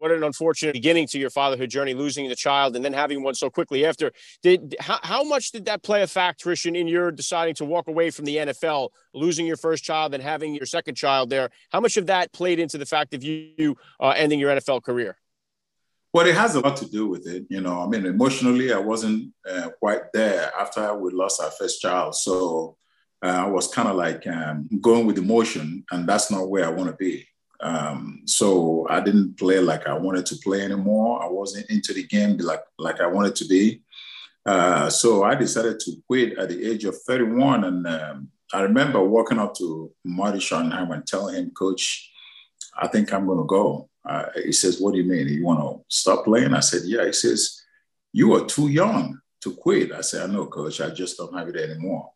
what an unfortunate beginning to your fatherhood journey, losing the child and then having one so quickly after. How much did that play a factor, Christian, in your deciding to walk away from the NFL, losing your first child and having your second child there? How much of that played into the fact of you ending your NFL career? Well, it has a lot to do with it. I mean, emotionally, I wasn't quite there after we lost our first child. So I was kind of like going with emotion, and that's not where I want to be. So I didn't play like I wanted to play anymore. I wasn't into the game like I wanted to be. So I decided to quit at the age of 31. And I remember walking up to Marty Schottenheimer and telling him, Coach, I think I'm going to go. He says, what do you mean? You want to stop playing? I said, yeah. He says, you are too young to quit. I said, I know, Coach. I just don't have it anymore.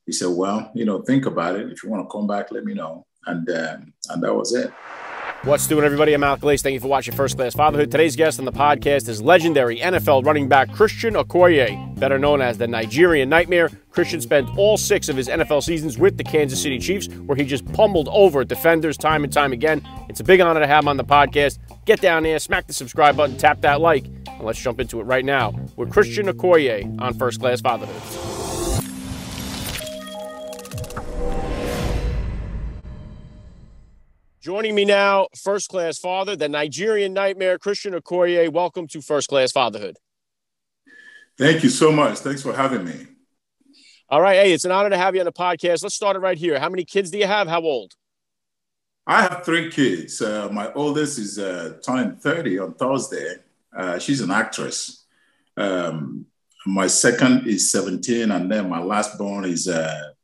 He said, well, think about it. If you want to come back, let me know. And that was it. What's doing, everybody? I'm Al Calais. Thank you for watching First Class Fatherhood. Today's guest on the podcast is legendary NFL running back Christian Okoye, better known as the Nigerian Nightmare. Christian spent all 6 of his NFL seasons with the Kansas City Chiefs, where he just pummeled over defenders time and time again. It's a big honor to have him on the podcast. Get down there, smack the subscribe button, tap that like, and let's jump into it right now with Christian Okoye on First Class Fatherhood. Joining me now, first-class father, the Nigerian Nightmare, Christian Okoye. Welcome to First-Class Fatherhood. Thank you so much. Thanks for having me. All right. Hey, it's an honor to have you on the podcast. Let's start it right here. How many kids do you have? How old? I have 3 kids. My oldest is turning 30 on Thursday. She's an actress. My second is 17, and then my last born is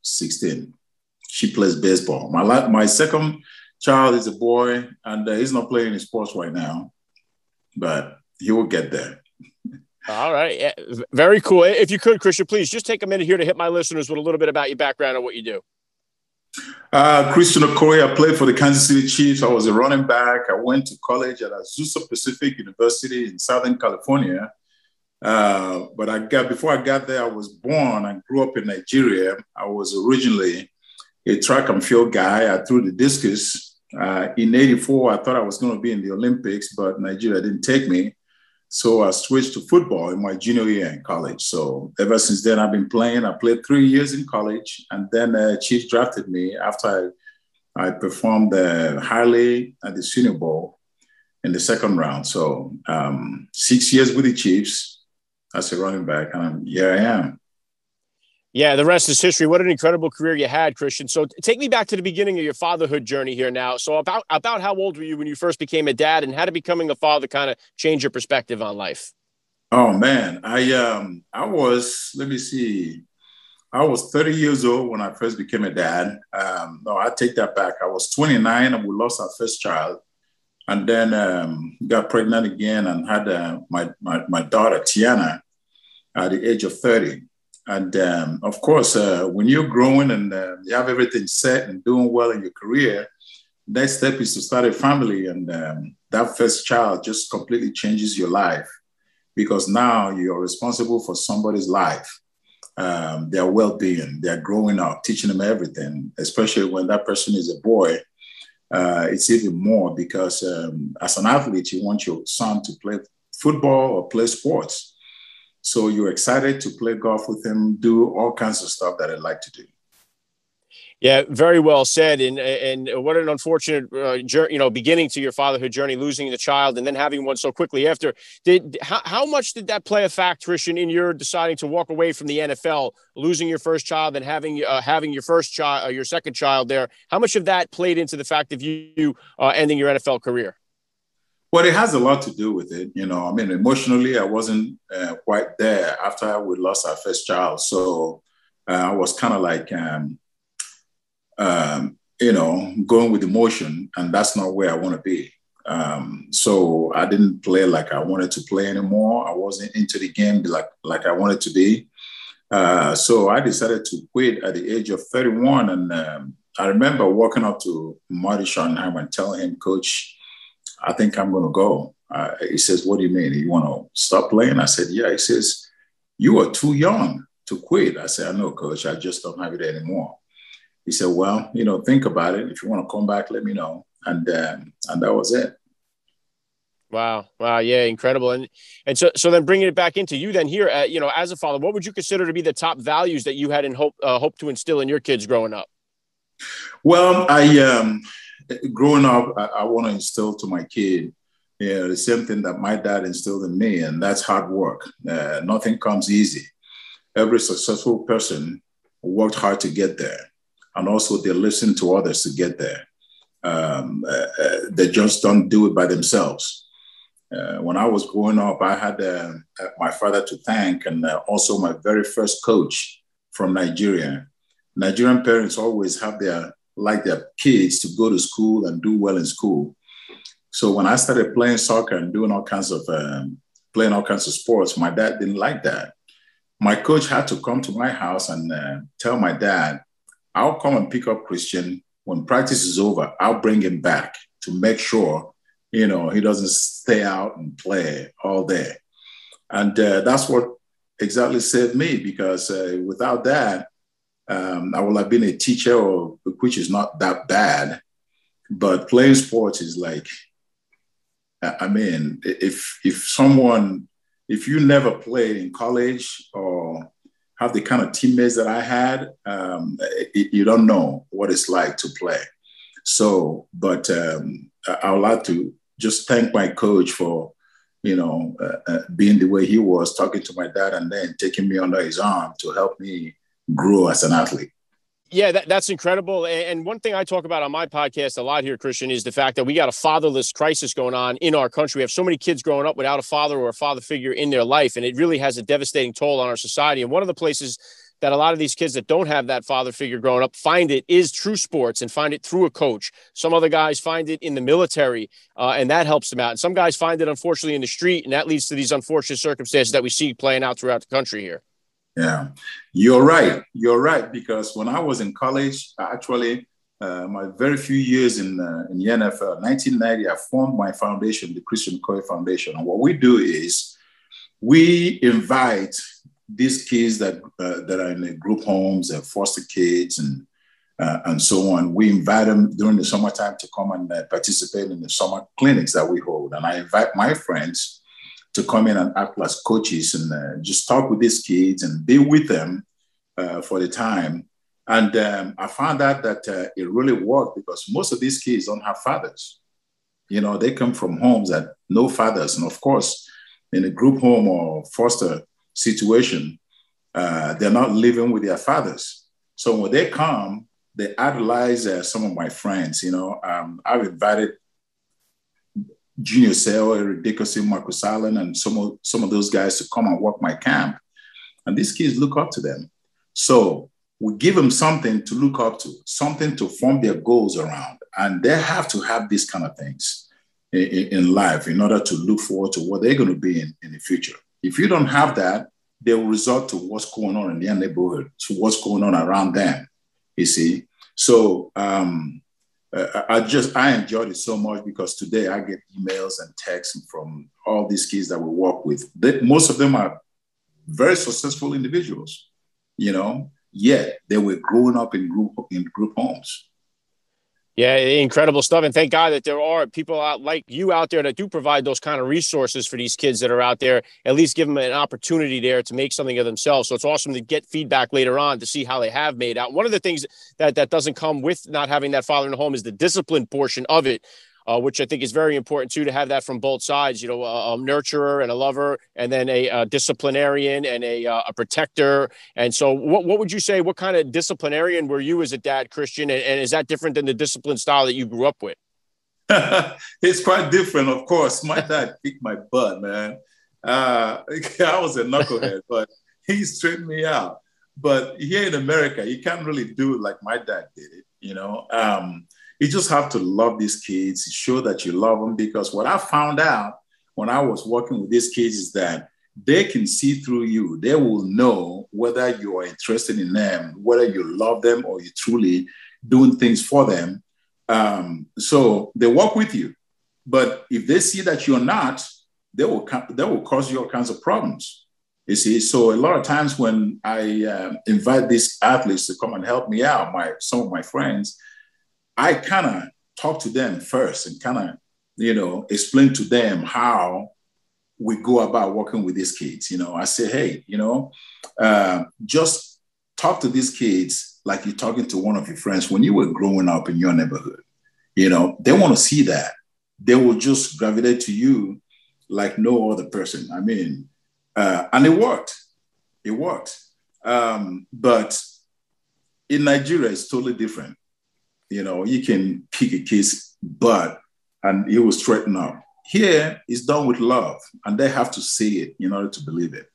16. She plays baseball. My second child is a boy, and he's not playing in sports right now, but he will get there. All right. Yeah, very cool. If you could, Christian, please just take a minute here to hit my listeners with a little bit about your background and what you do. Christian Okoye, I played for the Kansas City Chiefs. I was a running back. I went to college at Azusa Pacific University in Southern California. But before I got there, I was born and grew up in Nigeria. I was originally a track and field guy. I threw the discus. In '84, I thought I was going to be in the Olympics, but Nigeria didn't take me. So I switched to football in my junior year in college. So ever since then, I've been playing. I played 3 years in college, and then Chiefs drafted me after I performed highly at the Senior Bowl in the second round. So 6 years with the Chiefs as a running back, and here I am. Yeah, the rest is history. What an incredible career you had, Christian. So take me back to the beginning of your fatherhood journey here now. So about how old were you when you first became a dad, and how did becoming a father kind of change your perspective on life? Oh, man. I was, let me see, I was 30 years old when I first became a dad. No, I take that back. I was 29 and we lost our first child, and then got pregnant again and had my daughter, Tiana, at the age of 30. And of course, when you're growing and you have everything set and doing well in your career, next step is to start a family. And that first child just completely changes your life, because now you're responsible for somebody's life, their well-being, they're growing up, teaching them everything, especially when that person is a boy. It's even more because as an athlete, you want your son to play football or play sports. So you're excited to play golf with him, do all kinds of stuff that I like to do. Yeah, very well said. And what an unfortunate beginning to your fatherhood journey, losing the child and then having one so quickly after. How much did that play a factor, Christian, in your deciding to walk away from the NFL, losing your first child and having your first child, your second child there? How much of that played into the fact of you ending your NFL career? Well, it has a lot to do with it. I mean, emotionally, I wasn't quite there after we lost our first child. So I was kind of like, going with emotion, and that's not where I want to be. So I didn't play like I wanted to play anymore. I wasn't into the game like I wanted to be. So I decided to quit at the age of 31. And I remember walking up to Marty Schottenheimer and telling him, Coach, I think I'm going to go. He says, what do you mean? You want to stop playing? I said, yeah. He says, you are too young to quit. I said, I know, Coach. I just don't have it anymore. He said, well, think about it. If you want to come back, let me know. And that was it. Wow. Wow. Yeah. Incredible. And so then bringing it back into you then here, as a father, what would you consider to be the top values that you had in hope to instill in your kids growing up? Well, growing up, I want to instill to my kid, the same thing that my dad instilled in me, and that's hard work. Nothing comes easy. Every successful person worked hard to get there, and also they listen to others to get there. They just don't do it by themselves. When I was growing up, I had my father to thank, and also my very first coach from Nigeria. Nigerian parents always have their kids to go to school and do well in school. So when I started playing soccer and doing playing all kinds of sports, my dad didn't like that. My coach had to come to my house and tell my dad, "I'll come and pick up Christian. When practice is over, I'll bring him back to make sure, he doesn't stay out and play all day." And that's what exactly saved me, because without that, I would have been a teacher, which is not that bad. But playing sports is like, if you never played in college or have the kind of teammates that I had, you don't know what it's like to play. So, but I would like to just thank my coach for, being the way he was, talking to my dad and then taking me under his arm to help me grow as an athlete. Yeah, that's incredible. And one thing I talk about on my podcast a lot here, Christian, is the fact that we got a fatherless crisis going on in our country. We have so many kids growing up without a father or a father figure in their life, and it really has a devastating toll on our society. And one of the places that a lot of these kids that don't have that father figure growing up find it is through sports, and find it through a coach. Some other guys find it in the military, and that helps them out. And some guys find it, unfortunately, in the street, and that leads to these unfortunate circumstances that we see playing out throughout the country here. Yeah, you're right. You're right. Because when I was in college, actually, my very few years in the NFL, 1990, I formed my foundation, the Christian Okoye Foundation. And what we do is we invite these kids that are in the group homes and foster kids and so on. We invite them during the summertime to come and participate in the summer clinics that we hold. And I invite my friends to come in and act as coaches and just talk with these kids and be with them for the time. And I found out that it really worked, because most of these kids don't have fathers. They come from homes that no fathers. And of course, in a group home or foster situation, they're not living with their fathers. So when they come, they idolize some of my friends. I've invited Junior Sale, Eric Dickerson, Marcus Allen, and some of those guys to come and work my camp. And these kids look up to them. So we give them something to look up to, something to form their goals around. And they have to have these kind of things in life in order to look forward to what they're going to be in the future. If you don't have that, they will resort to what's going on in their neighborhood, to what's going on around them, you see. So, I enjoyed it so much, because today I get emails and texts from all these kids that we work with. Most of them are very successful individuals, yet they were growing up in group homes. Yeah, incredible stuff. And thank God that there are people out like you out there that do provide those kind of resources for these kids that are out there, at least give them an opportunity there to make something of themselves. So it's awesome to get feedback later on to see how they have made out. One of the things that doesn't come with not having that father in the home is the discipline portion of it. Which I think is very important too, to have that from both sides, a nurturer and a lover, and then a disciplinarian and a protector. And so what would you say, what kind of disciplinarian were you as a dad, Christian? And is that different than the discipline style that you grew up with? It's quite different, of course. My dad kicked my butt, man. I was a knucklehead, but he straightened me out. But here in America, you can't really do it like my dad did it, You just have to love these kids, show that you love them, because what I found out when I was working with these kids is that they can see through you. They will know whether you are interested in them, whether you love them, or you're truly doing things for them. So they work with you. But if they see that you're not, they will cause you all kinds of problems. You see, so a lot of times when I invite these athletes to come and help me out, some of my friends, I kind of talk to them first and kind of, explain to them how we go about working with these kids. I say, hey, just talk to these kids like you're talking to one of your friends when you were growing up in your neighborhood. They want to see that. They will just gravitate to you like no other person. I mean, and it worked. It worked. But in Nigeria, it's totally different. You can kick a kid's butt and he will straighten up. Here, it's done with love, and they have to see it in order to believe it.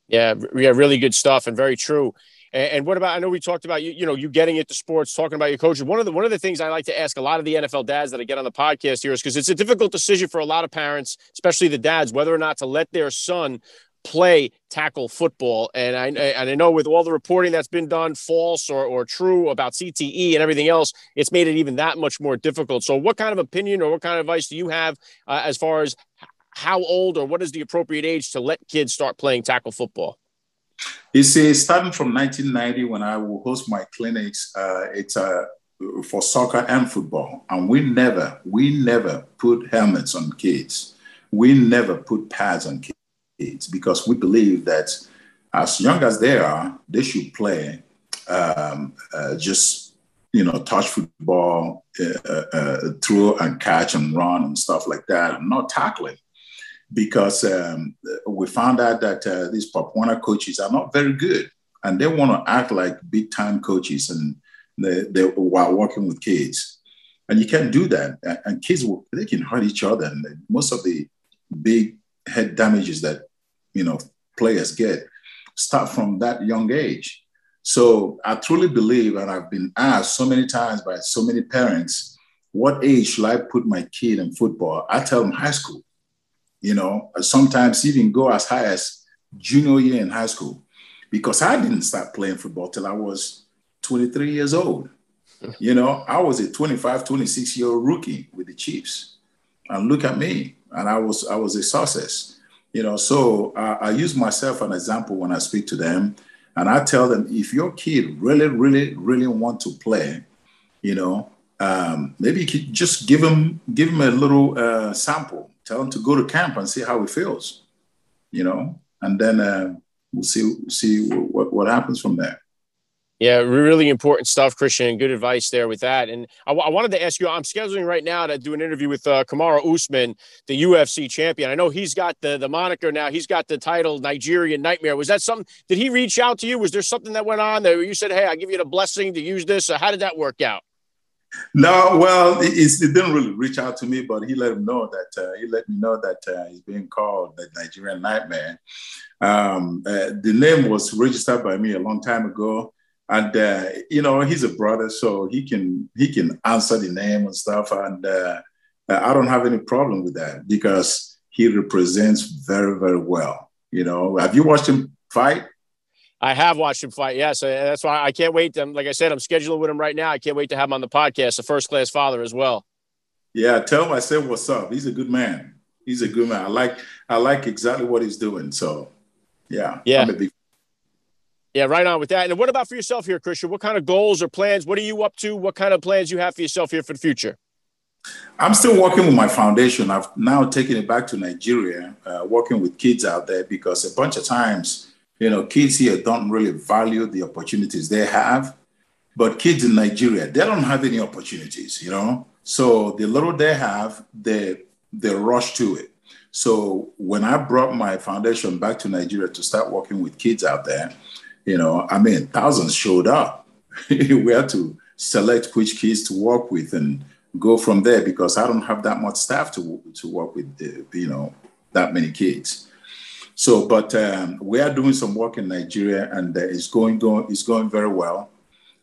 Yeah, really good stuff and very true. And what about, I know we talked about you getting into sports, talking about your coaches. One of the things I like to ask a lot of the NFL dads that I get on the podcast here is because it's a difficult decision for a lot of parents, especially the dads, whether or not to let their son play tackle football. And I know with all the reporting that's been done, false or true about CTE and everything else, it's made it even that much more difficult. So what kind of opinion or what kind of advice do you have as far as how old or what is the appropriate age to let kids start playing tackle football? You see, starting from 1990, when I will host my clinics, it's for soccer and football. And we never put helmets on kids. We never put pads on kids because we believe that as young as they are, they should play just, touch football, throw and catch and run and stuff like that, and not tackling. Because we found out that these Pop Warner coaches are not very good, and they want to act like big time coaches, and they while working with kids, and you can't do that. And kids they can hurt each other, and most of the big head damages that players get start from that young age. So I truly believe, and I've been asked so many times by so many parents, what age should I put my kid in football? I tell them high school. Sometimes even go as high as junior year in high school, because I didn't start playing football till I was 23 years old. I was a 25, 26-year-old rookie with the Chiefs, and look at me, and I was a success. So I use myself as an example when I speak to them, and I tell them, if your kid really, really, really want to play, maybe you could just give him a little sample. Tell him to go to camp and see how it feels, and then we'll see what happens from there. Yeah, really important stuff, Christian. Good advice there with that. And I wanted to ask you, I'm scheduling right now to do an interview with Kamaru Usman, the UFC champion. I know he's got the moniker now. He's got the title Nigerian Nightmare. Was that something? Did he reach out to you? Was there something that went on there where you said, hey, I give you the blessing to use this? How did that work out? No, well, it didn't really reach out to me, but he let me know that he's being called the Nigerian Nightmare. The name was registered by me a long time ago, and he's a brother, so he can answer the name and stuff, and I don't have any problem with that because he represents very, very well. Have you watched him fight? I have watched him fight. Yes. That's why I can't wait. Like I said, I'm scheduling with him right now. I can't wait to have him on the podcast, the First Class Father as well. Yeah. Tell him I said, what's up. He's a good man. He's a good man. I like exactly what he's doing. So yeah. Yeah. Yeah. Right on with that. And what about for yourself here, Christian? What kind of goals or plans? What are you up to? What kind of plans you have for yourself here for the future? I'm still working with my foundation. I've now taken it back to Nigeria, working with kids out there, because a bunch of times, kids here don't really value the opportunities they have, but kids in Nigeria, they don't have any opportunities, So the little they have, they rush to it. So when I brought my foundation back to Nigeria to start working with kids out there, thousands showed up. We had to select which kids to work with and go from there, because I don't have that much staff to work with, that many kids. So, but we are doing some work in Nigeria, and it's going very well,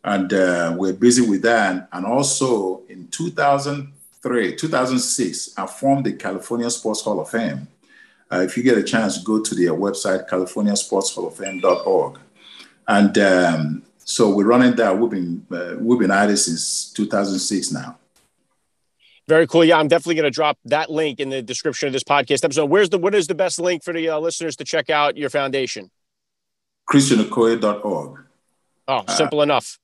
and we're busy with that. And also in 2006, I formed the California Sports Hall of Fame. If you get a chance, go to their website, californiasportshalloffame.org, and so we're running that. We've been at it since 2006 now. Very cool. Yeah, I'm definitely going to drop that link in the description of this podcast episode. What is the best link for the listeners to check out your foundation? ChristianOkoye.org. Oh, simple enough.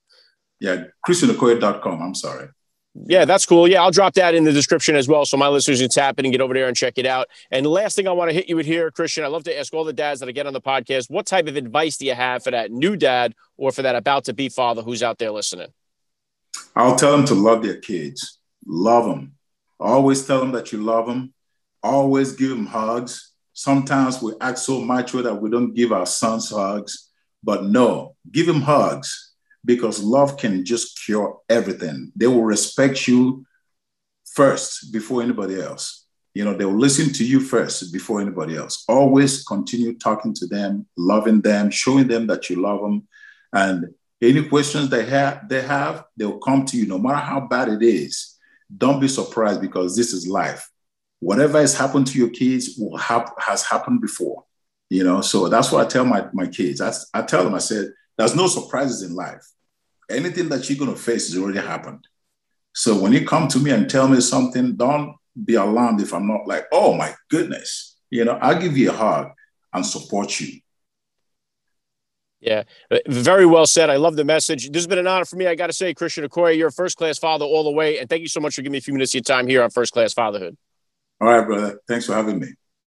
Yeah, ChristianOkoye.com. I'm sorry. Yeah, that's cool. Yeah, I'll drop that in the description as well, so my listeners can tap in and get over there and check it out. And the last thing I want to hit you with here, Christian, I love to ask all the dads that I get on the podcast, what type of advice do you have for that new dad or for that about-to-be father who's out there listening? I'll tell them to love their kids. Love them. Always tell them that you love them. Always give them hugs. Sometimes we act so macho that we don't give our sons hugs. But no, give them hugs, because love can just cure everything. They will respect you first before anybody else. You know, they will listen to you first before anybody else. Always continue talking to them, loving them, showing them that you love them. And any questions they'll come to you, no matter how bad it is. Don't be surprised, because this is life. Whatever has happened to your kids has happened before. You know, so that's what I tell my kids. I tell them, I said, there's no surprises in life. Anything that you're going to face has already happened. So when you come to me and tell me something, don't be alarmed if I'm not like, oh my goodness. You know, I'll give you a hug and support you. Yeah, very well said. I love the message. This has been an honor for me. I got to say, Christian Okoye, you're a first-class father all the way. And thank you so much for giving me a few minutes of your time here on First Class Fatherhood. All right, brother. Thanks for having me.